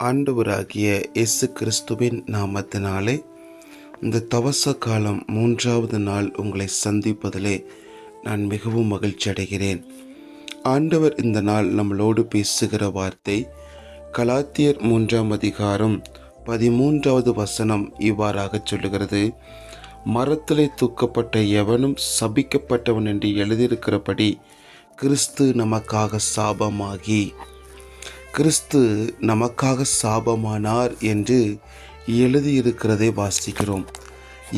ஆண்டவராகிய இயேசு கிறிஸ்துவின் நாமத்தினாலே இந்த தவச காலம் 3வது நாள் உங்களை சந்திப்பதிலே நான் மிகவும் மகிழ்ச்சி அடைகிறேன். ஆண்டவர் இந்த நாள் நம்மளோடு பேசுகிற வார்த்தை கலாத்தியர் 3ஆம் அதிகாரம் 13வது வசனம் இவ்வாறாக சொல்லுகிறது. மரத்திலே தூக்கப்பட்ட எவனும் சபிக்கப்பட்டவன் என்று எழுதியிருக்கிறபடி கிறிஸ்து நமக்காக சாபமாகி கிறிஸ்து நமக்காக சாபமானார் என்று எழுதியிருக்கிறதை வாசிக்கிறோம்.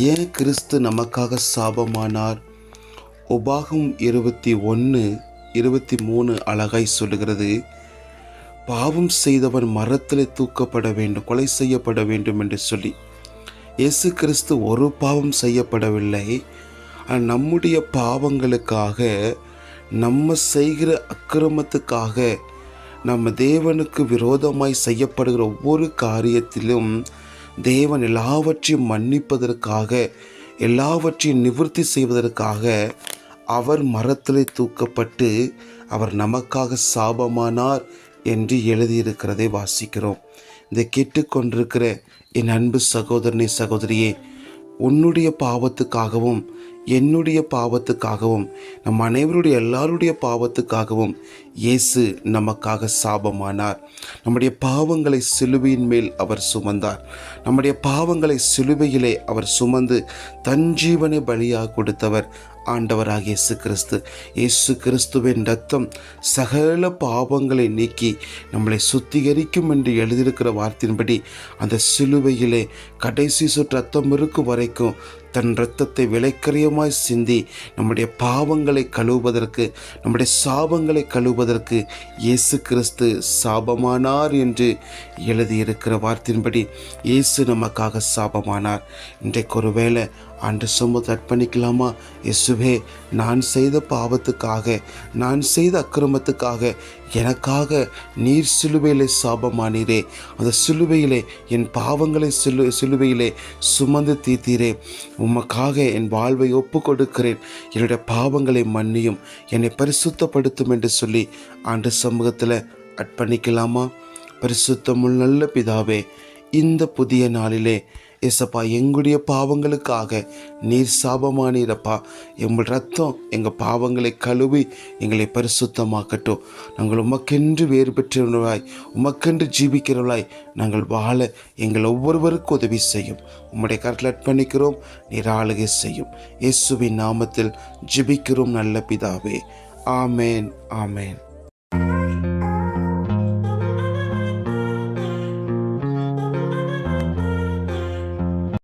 ஏன் கிறிஸ்து நமக்காக சாபமானார்? உபாகம் 21:23 அழகாய் சொல்லுகிறது. பாவம் செய்தவன் மரத்தில் தூக்கப்பட வேண்டும், கொலை செய்யப்பட வேண்டும் என்று சொல்லி. இயேசு கிறிஸ்து ஒரு பாவம் செய்யப்படவில்லை. நம்முடைய பாவங்களுக்காக, நம்ம செய்கிற அக்கிரமத்துக்காக, நம்ம தேவனுக்கு விரோதமாய் செய்யப்படுகிற ஒவ்வொரு காரியத்திலும் தேவன் எல்லாவற்றையும் மன்னிப்பதற்காக, எல்லாவற்றையும் நிவர்த்தி செய்வதற்காக அவர் மரத்திலே தூக்கப்பட்டு அவர் நமக்காக சாபமானார் என்று எழுதியிருக்கிறதை வாசிக்கிறோம். இதை கேட்டுக்கொண்டிருக்கிற என் அன்பு சகோதரனே, சகோதரியே, உன்னுடைய பாவத்துக்காகவும் என்னுடைய பாவத்துக்காகவும் நம் அனைவருடைய எல்லாருடைய பாவத்துக்காகவும் இயேசு நமக்காக சாபமானார். நம்முடைய பாவங்களை சிலுவையின் மேல் அவர் சுமந்தார். நம்முடைய பாவங்களை சிலுவையிலே அவர் சுமந்து தன் ஜீவனை பலியாக கொடுத்தவர் ஆண்டவராக இயேசு கிறிஸ்து. இயேசு கிறிஸ்துவின் இரத்தம் சகல பாவங்களை நீக்கி நம்மளை சுத்திகரிக்கும் என்று எழுதியிருக்கிற வார்த்தையின்படி அந்த சிலுவையிலே கடைசி சொட்டு ரத்தம் இருக்கும் வரைக்கும் தன் இரத்தத்தை விலைக்கரியமாய் சிந்தி நம்முடைய பாவங்களை கழுவுவதற்கு, நம்முடைய சாபங்களை கழுவுவதற்கு இயேசு கிறிஸ்து சாபமானார் என்று எழுதியிருக்கிற வார்த்தையின்படி இயேசு நமக்காக சாபமானார். இன்றைக்கு ஒருவேளை ஆண்டு சமூகத்தை அர்ப்பணிக்கலாமா? இயேசுவே, நான் செய்த பாவத்துக்காக, நான் செய்த அக்கிரமத்துக்காக எனக்காக நீர் சிலுவையிலே சாபமானீரே. அந்த சிலுவையிலே என் பாவங்களை சிலுவையிலே சுமந்து தீர்த்தீரே. உமக்காக என் வாழ்வை ஒப்பு கொடுக்கிறேன். என்னுடைய பாவங்களை மன்னியும், என்னை பரிசுத்தப்படுத்தும் என்று சொல்லி ஆண்டு சமூகத்தில் அர்ப்பணிக்கலாமா? பரிசுத்தமுள்ள நல்ல பிதாவே, இந்த புதிய நாளிலே ஏசப்பா, எங்களுடைய பாவங்களுக்காக நீர் சாபமானீரப்பா. எங்கள் ரத்தம் எங்கள் பாவங்களை கழுவி எங்களை பரிசுத்தமாக்கட்டும். நாங்கள் உமக்கென்று வேறு பெற்றவர்களாய், உமக்கென்று ஜீவிக்கிறவர்களாய் நாங்கள் வாழ எங்கள் ஒவ்வொருவருக்கும் உதவி செய்யும். உம்முடைய கருத்தில் அர்ப்பணிக்கிறோம். நீர் ஆளுகை செய்யும். இயேசுவின் நாமத்தில் ஜெபிக்கிறோம் நல்ல பிதாவே. ஆமேன், ஆமேன்.